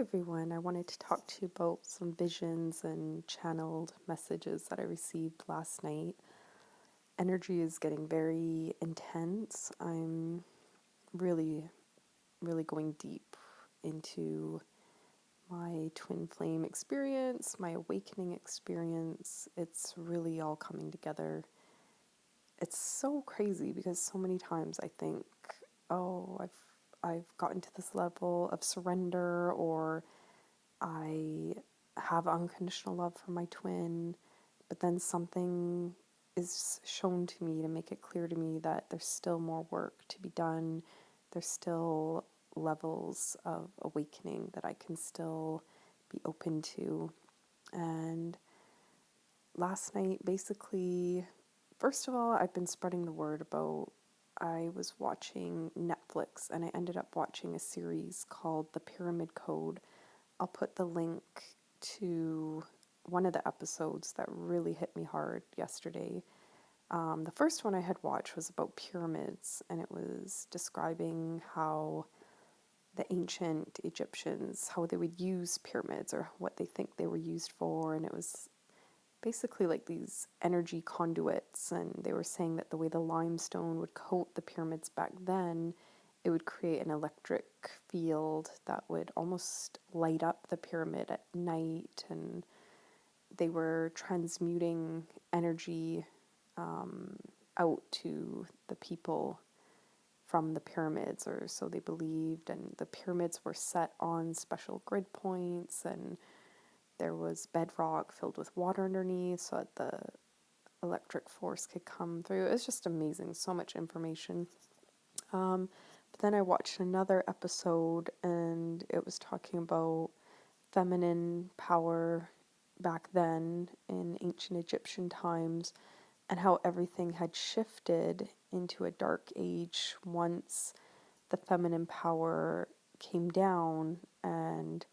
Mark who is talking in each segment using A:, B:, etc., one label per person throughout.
A: everyone. I wanted to talk to you about some visions and channeled messages that I received last night. Energy is getting very intense. I'm really, really going deep into my twin flame experience, my awakening experience. It's really all coming together. It's so crazy because so many times I think, oh, I've gotten to this level of surrender, or I have unconditional love for my twin, but then something is shown to me to make it clear to me that there's still more work to be done. There's still levels of awakening that I can still be open to. And last night, basically, first of all, I've been spreading the word about I was watching Netflix and I ended up watching a series called The Pyramid Code. I'll put the link to one of the episodes that really hit me hard yesterday. The first one I had watched was about pyramids, and it was describing how the ancient Egyptians, how they would use pyramids or what they think they were used for, and it was basically like these energy conduits, and they were saying that the way the limestone would coat the pyramids back then, it would create an electric field that would almost light up the pyramid at night, and they were transmuting energy out to the people from the pyramids, or so they believed, and the pyramids were set on special grid points, and there was bedrock filled with water underneath so that the electric force could come through. It was just amazing, so much information. But then I watched another episode and it was talking about feminine power back then in ancient Egyptian times and how everything had shifted into a dark age once the feminine power came down and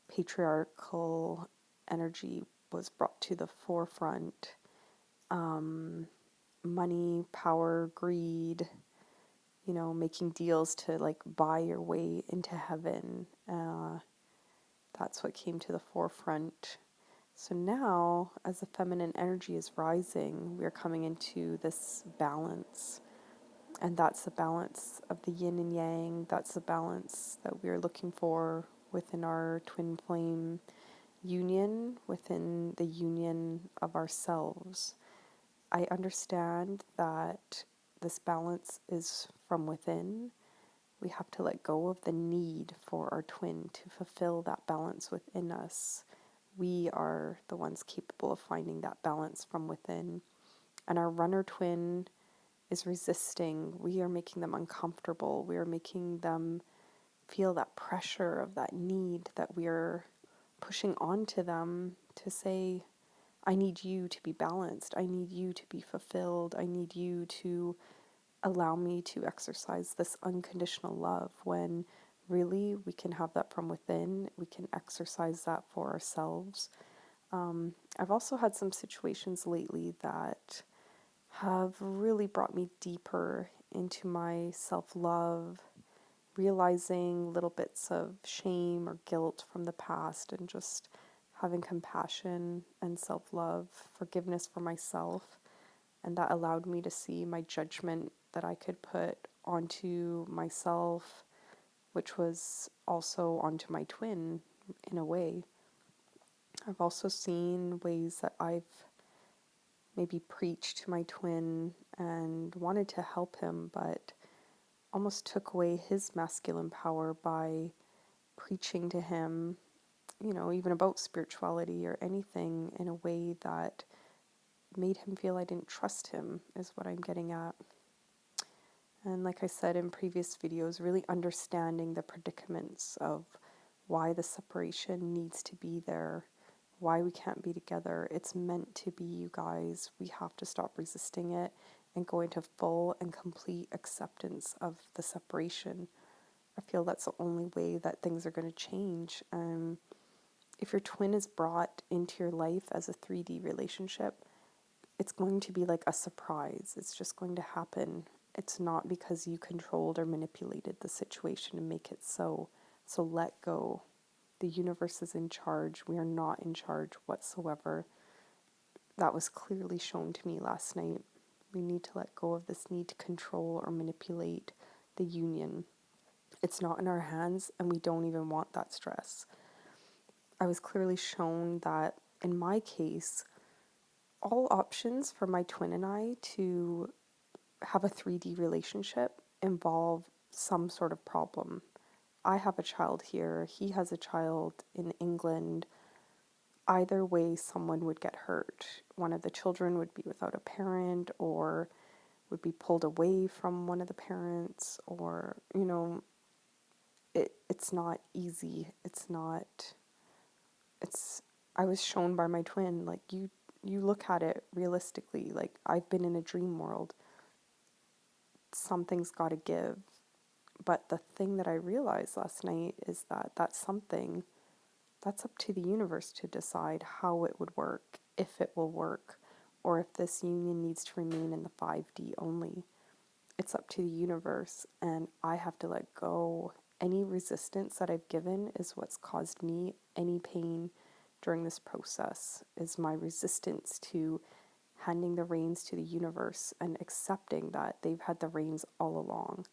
A: patriarchal energy was brought to the forefront. Money, power, greed, making deals to like buy your way into heaven. That's what came to the forefront. So now, as the feminine energy is rising, we are coming into this balance. And that's the balance of the yin and yang. That's the balance that we are looking for within our twin flame union, within the union of ourselves. I understand that this balance is from within. We have to let go of the need for our twin to fulfill that balance within us. We are the ones capable of finding that balance from within. And our runner twin is resisting. We are making them uncomfortable. We are making them feel that pressure of that need that we are pushing onto them to say, I need you to be balanced. I need you to be fulfilled. I need you to allow me to exercise this unconditional love, when really we can have that from within. We can exercise that for ourselves. I've also had some situations lately that have really brought me deeper into my self-love, realizing little bits of shame or guilt from the past, and just having compassion and self-love, forgiveness for myself. And that allowed me to see my judgment that I could put onto myself, which was also onto my twin in a way. I've also seen ways that I've maybe preached to my twin and wanted to help him, but almost took away his masculine power by preaching to him, even about spirituality or anything, in a way that made him feel I didn't trust him, is what I'm getting at. And like I said in previous videos, really understanding the predicaments of why the separation needs to be there, why we can't be together. It's meant to be, you guys. We have to stop resisting it and go into full and complete acceptance of the separation. I feel that's the only way that things are going to change. If your twin is brought into your life as a 3D relationship, it's going to be like a surprise. It's just going to happen. It's not because you controlled or manipulated the situation to make it so. So let go. the universe is in charge. We are not in charge whatsoever. That was clearly shown to me last night. We need to let go of this need to control or manipulate the union. It's not in our hands, and we don't even want that stress. I was clearly shown that in my case, all options for my twin and I to have a 3D relationship involve some sort of problem. I have a child here, he has a child in England. Either way, someone would get hurt. One of the children would be without a parent, or would be pulled away from one of the parents, or, it's not easy. I was shown by my twin, like, you look at it realistically, like, I've been in a dream world. Something's got to give. But the thing that I realized last night is that that's up to the universe to decide how it would work, if it will work, or if this union needs to remain in the 5D only. It's up to the universe, and I have to let go. Any resistance that I've given is what's caused me any pain during this process, is my resistance to handing the reins to the universe and accepting that they've had the reins all along.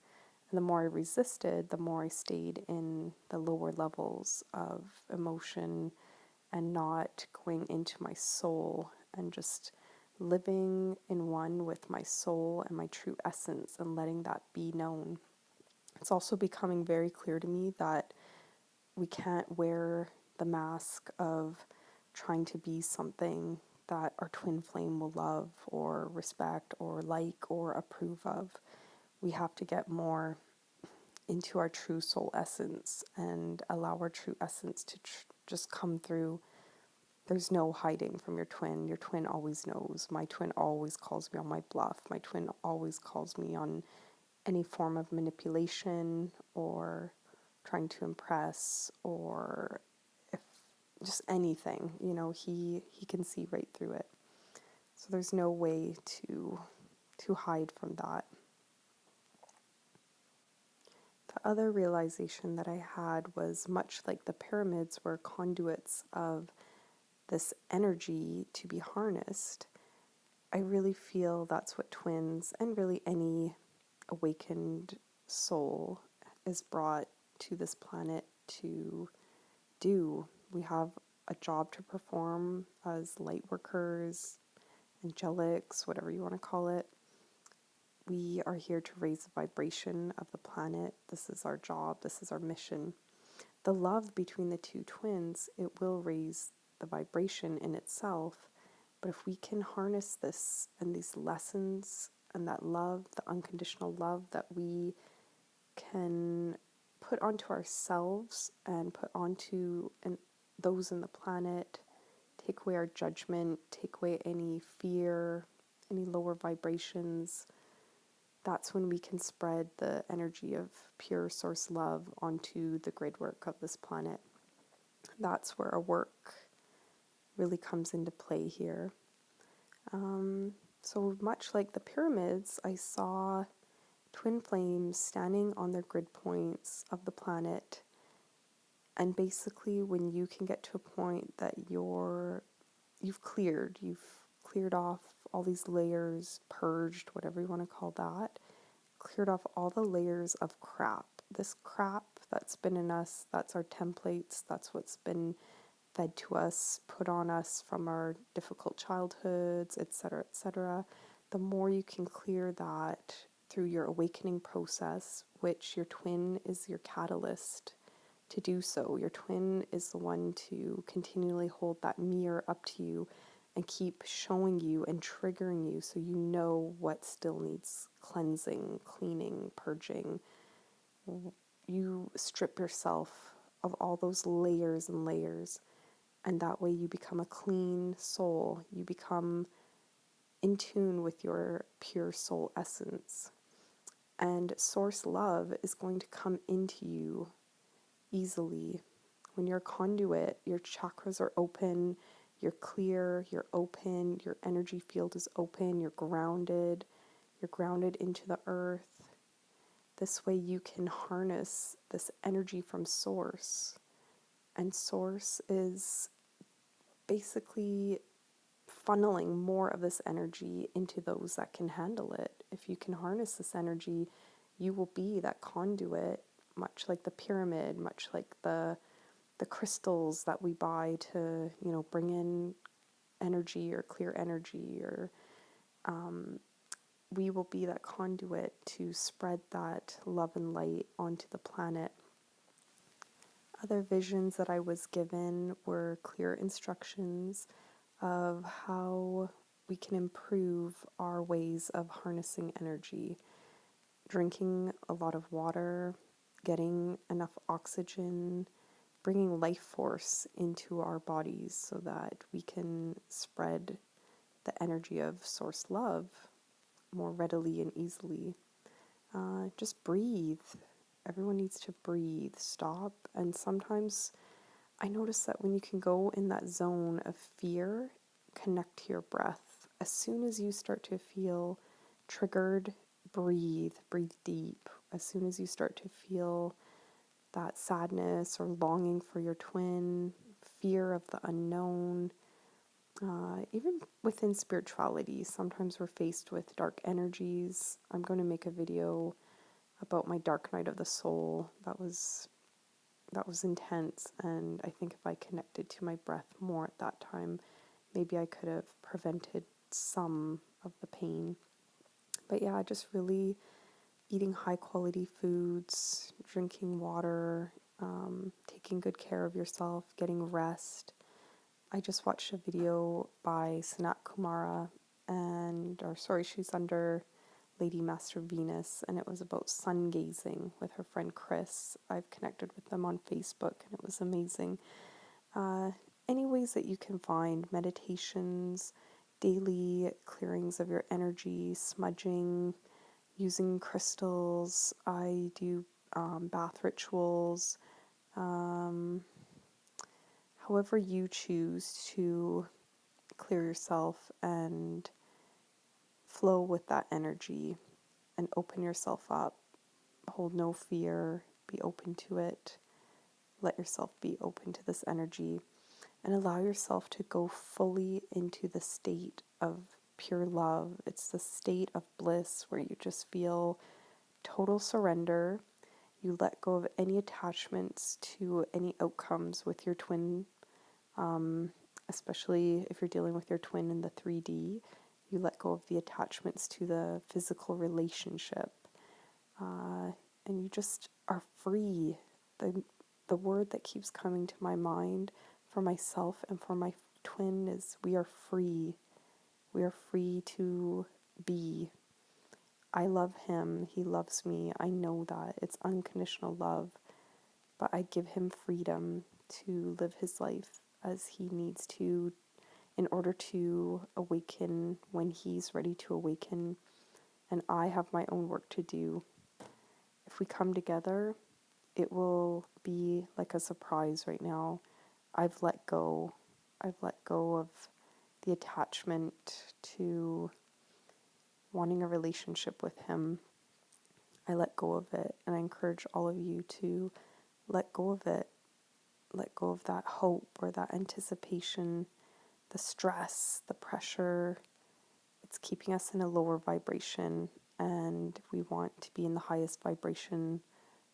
A: And the more I resisted, the more I stayed in the lower levels of emotion and not going into my soul and just living in one with my soul and my true essence and letting that be known. It's also becoming very clear to me that we can't wear the mask of trying to be something that our twin flame will love or respect or like or approve of. We have to get more into our true soul essence and allow our true essence to just come through. There's no hiding from your twin. Your twin always knows. My twin always calls me on my bluff. My twin always calls me on any form of manipulation or trying to impress, or if just anything, he can see right through it. So there's no way to hide from that. The other realization that I had was, much like the pyramids were conduits of this energy to be harnessed, I really feel that's what twins and really any awakened soul is brought to this planet to do. We have a job to perform as light workers, angelics, whatever you want to call it. We are here to raise the vibration of the planet. This is our job. This is our mission. The love between the two twins, it will raise the vibration in itself. But if we can harness this and these lessons and that love, the unconditional love that we can put onto ourselves and put onto those in the planet, take away our judgment, take away any fear, any lower vibrations, that's when we can spread the energy of pure source love onto the grid work of this planet. That's where our work really comes into play here. So much like the pyramids, I saw twin flames standing on their grid points of the planet. And basically, when you can get to a point that you've cleared off all these layers, purged, whatever you want to call that, cleared off all the layers of crap. This crap that's been in us, that's our templates, that's what's been fed to us, put on us from our difficult childhoods, etc., etc. The more you can clear that through your awakening process, which your twin is your catalyst to do so. Your twin is the one to continually hold that mirror up to you and keep showing you and triggering you so you know what still needs cleansing, cleaning, purging. You strip yourself of all those layers and layers, and that way you become a clean soul. You become in tune with your pure soul essence. And source love is going to come into you easily. When you're a conduit, your chakras are open, you're clear, you're open, your energy field is open, you're grounded into the earth. This way you can harness this energy from source And Source is basically funneling more of this energy into those that can handle it. If you can harness this energy, you will be that conduit, much like the pyramid, much like the crystals that we buy to, bring in energy or clear energy, or we will be that conduit to spread that love and light onto the planet. Other visions that I was given were clear instructions of how we can improve our ways of harnessing energy. Drinking a lot of water, getting enough oxygen, bringing life force into our bodies so that we can spread the energy of source love more readily and easily. Just breathe. Everyone needs to breathe, stop. And sometimes I notice that when you can go in that zone of fear, connect to your breath. As soon as you start to feel triggered, breathe deep. As soon as you start to feel that sadness or longing for your twin, fear of the unknown, even within spirituality, sometimes we're faced with dark energies. I'm going to make a video about my dark night of the soul. That was intense, and I think if I connected to my breath more at that time, maybe I could have prevented some of the pain. But yeah, just really eating high quality foods, drinking water, taking good care of yourself, getting rest. I just watched a video by Sanat Kumara, she's under Lady Master Venus, and it was about sun gazing with her friend Chris. I've connected with them on Facebook, and it was amazing. Any ways that you can find meditations, daily clearings of your energy, smudging, using crystals. I do bath rituals. However you choose to clear yourself and flow with that energy and open yourself up. Hold no fear. Be open to it. Let yourself be open to this energy and allow yourself to go fully into the state of pure love. It's the state of bliss where you just feel total surrender. You let go of any attachments to any outcomes with your twin, especially if you're dealing with your twin in the 3D. You let go of the attachments to the physical relationship, and you just are free. The word that keeps coming to my mind for myself and for my twin is we are free. We are free to be. I love him. He loves me. I know that. It's unconditional love. But I give him freedom to live his life as he needs to in order to awaken when he's ready to awaken. And I have my own work to do. If we come together, it will be like a surprise right now. I've let go. I've let go of the attachment to wanting a relationship with him. I let go of it, and I encourage all of you to let go of it. Let go of that hope or that anticipation, the stress, the pressure. It's keeping us in a lower vibration, and we want to be in the highest vibration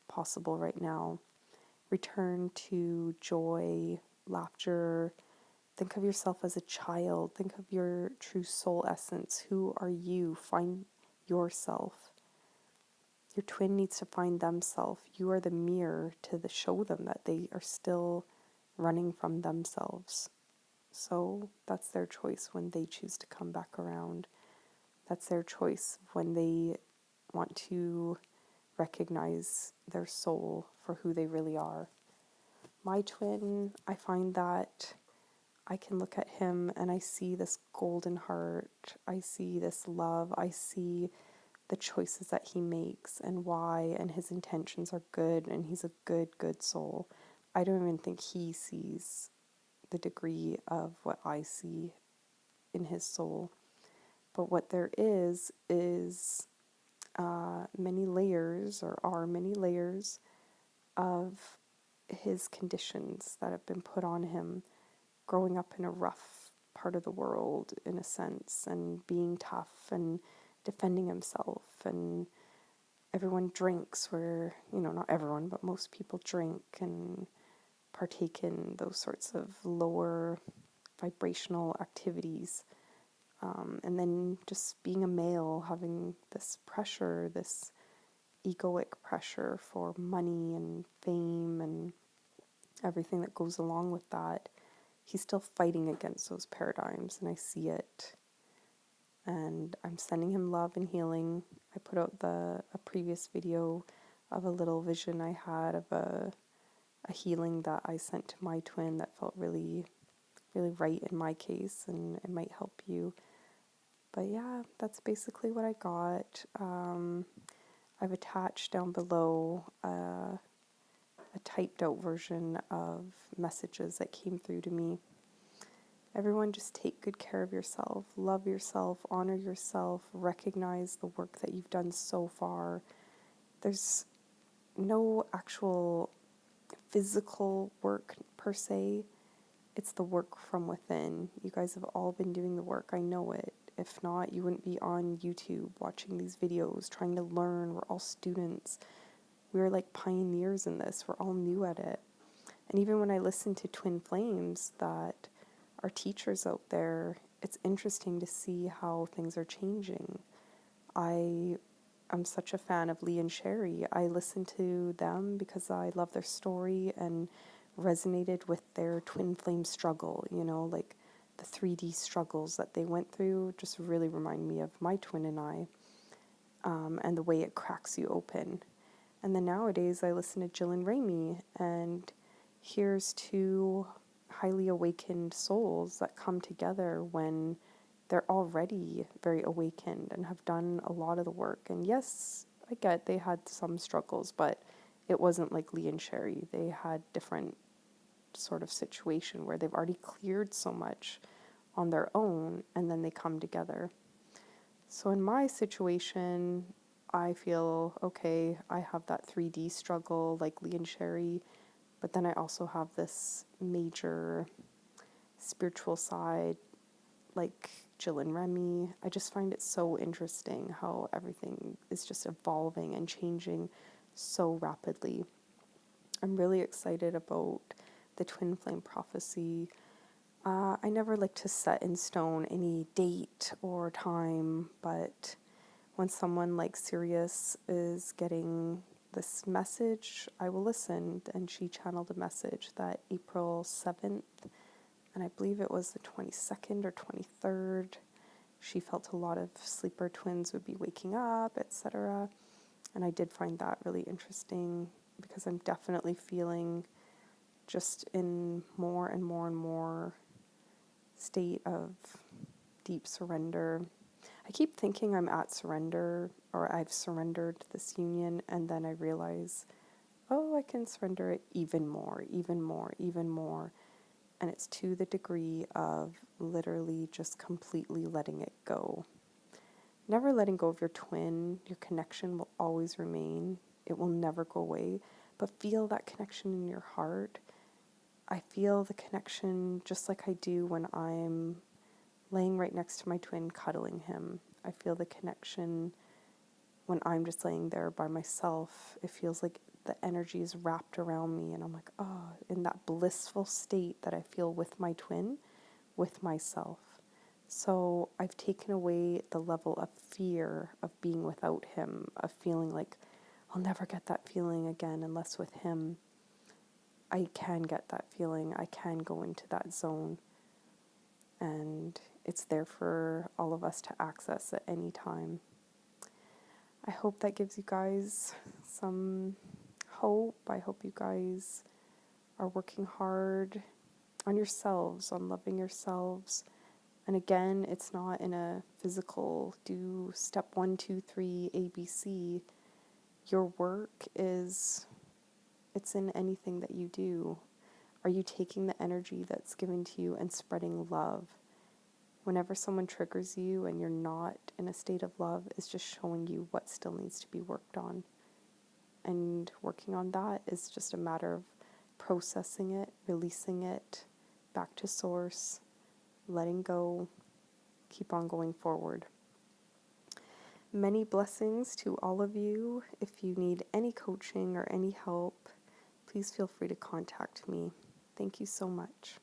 A: possible right now. Return to joy, laughter. Think of yourself as a child. Think of your true soul essence. Who are you? Find yourself. Your twin needs to find themselves. You are the mirror to show them that they are still running from themselves. So that's their choice when they choose to come back around. That's their choice when they want to recognize their soul for who they really are. My twin, I find that I can look at him and I see this golden heart. I see this love. I see the choices that he makes and why, and his intentions are good, and he's a good soul. I don't even think he sees the degree of what I see in his soul. But what there is many layers, or are many layers of his conditions that have been put on him growing up in a rough part of the world, in a sense, and being tough and defending himself. And everyone drinks, where, not everyone, but most people drink and partake in those sorts of lower vibrational activities. And then just being a male, having this pressure, this egoic pressure for money and fame and everything that goes along with that. He's still fighting against those paradigms, and I see it. And I'm sending him love and healing. I put out a previous video of a little vision I had of a healing that I sent to my twin that felt really, really right in my case, and it might help you. But yeah, that's basically what I got. I've attached down below a typed out version of messages that came through to me. Everyone, just take good care of yourself, love yourself, honor yourself, recognize the work that you've done so far. There's no actual physical work per se. It's the work from within. You guys have all been doing the work. I know it. If not, you wouldn't be on YouTube watching these videos, trying to learn. We're all students. We're like pioneers in this. We're all new at it. And even when I listen to twin flames that are teachers out there, it's interesting to see how things are changing. I'm such a fan of Lee and Sherry. I listen to them because I love their story and resonated with their twin flame struggle, like the 3D struggles that they went through just really remind me of my twin and I, and the way it cracks you open. And then nowadays I listen to Jill and Raimi, and here's two highly awakened souls that come together when they're already very awakened and have done a lot of the work. And yes, I get they had some struggles, but it wasn't like Lee and Sherry. They had different sort of situation where they've already cleared so much on their own, and then they come together. So in my situation, I feel, okay, I have that 3D struggle like Lee and Sherry, but then I also have this major spiritual side like Jill and Remy. I just find it so interesting how everything is just evolving and changing so rapidly. I'm really excited about the twin flame prophecy. I never like to set in stone any date or time, but when someone like Sirius is getting this message, I will listen. And she channeled a message that April 7th, and I believe it was the 22nd or 23rd, she felt a lot of sleeper twins would be waking up, etc. And I did find that really interesting because I'm definitely feeling just in more and more and more state of deep surrender. I keep thinking I'm at surrender, or I've surrendered this union, and then I realize, oh, I can surrender it even more, even more, even more. And it's to the degree of literally just completely letting it go. Never letting go of your twin. Your connection will always remain. It will never go away. But feel that connection in your heart. I feel the connection just like I do when I'm laying right next to my twin, cuddling him. I feel the connection when I'm just laying there by myself. It feels like the energy is wrapped around me, and I'm like, oh, in that blissful state that I feel with my twin, with myself. So I've taken away the level of fear of being without him, of feeling like I'll never get that feeling again unless with him. I can get that feeling. I can go into that zone. And it's there for all of us to access at any time. I hope that gives you guys some hope. I hope you guys are working hard on yourselves, on loving yourselves. And again, it's not in a physical, do step 1, 2, 3, ABC. Your work is, it's in anything that you do. Are you taking the energy that's given to you and spreading love? Whenever someone triggers you and you're not in a state of love, it's just showing you what still needs to be worked on. And working on that is just a matter of processing it, releasing it, back to source, letting go, keep on going forward. Many blessings to all of you. If you need any coaching or any help, please feel free to contact me. Thank you so much.